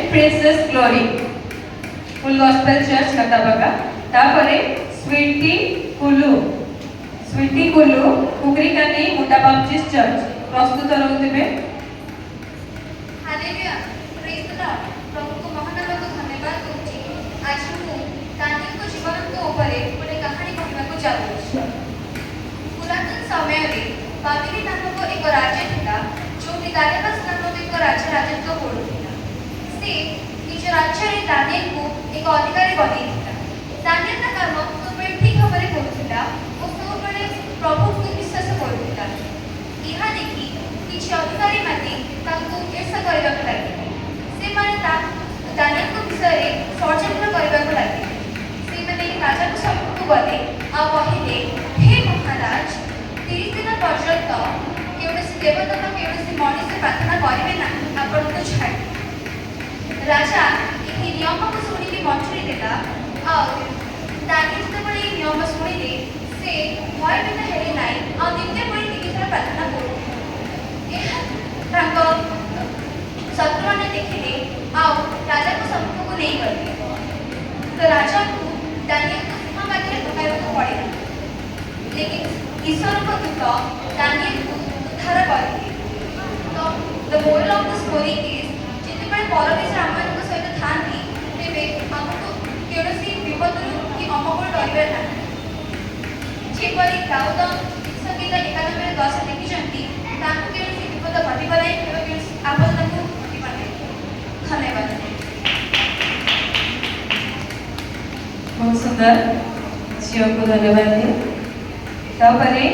Princess Glory Full Gospel Church Katabaga तापरे Sweety Kullu कुकरीकानी Munda Baptist church प्रस्तुत रहुथिबे। Hallelujah praise the Lord. प्रभु को महान को धन्यवाद दूची। आज मु दानियल को जीवन को ऊपरे गोटे कहानी कहबा को जाउछि। पुरातन समय रे बाबिलोन नामक एक राज्य थिला जो दानियल नामक एक राज्य राजत्व करुथिला। से निज राज्य रे दानियल को एक अधिकारी बनेइथिला। दानियल ना काम सबले ठीक भाबरे करुथिला ओ सबले प्रभु को विश्वास करुथिला। इहा देखि किछि अधिकारी माने तांको ईर्ष्या करबा को लागिले। से माने दानियल को विषय रे षड्यंत्र करबा को लागिले। से माने राजा को सम्मुख गले आ कहिले हे महाराज 30 दिन पर्यंत केवसी देवता का केवसी मनुष्य प्रार्थना करिवे ना आपण को छाड़। राजा एही नियम को सुनिके मंजूरी देला आ दानियल जतबे नियम सुनिले से भय बिना हेले नाही आ नित्य परि निकितर प्रार्थना करू। एहा तांको शत्रुମାନେ देखिले आ राजा को सम्मुख को नहीं गले। तो राजा को दानियल को सीमा बाजार पकाइबा को पड़े। लेकिन ईश्वर को दूत दानियल को उद्धार करले। तो the moral of the story is जेतेबेले परमेश्वर आमनको सहित थांती तेबे हमको केवसी विपदरु कि अमंगल डरिबे ना। जेपरि दाऊद संगीत 91:10 लिखिछन्ती तांको केवसी विपद घटिबा नै केवल केवसी आपद तांको घटिबा नै। धन्यवाद। बहुत सुंदर झियो को धन्यवाद। तापरे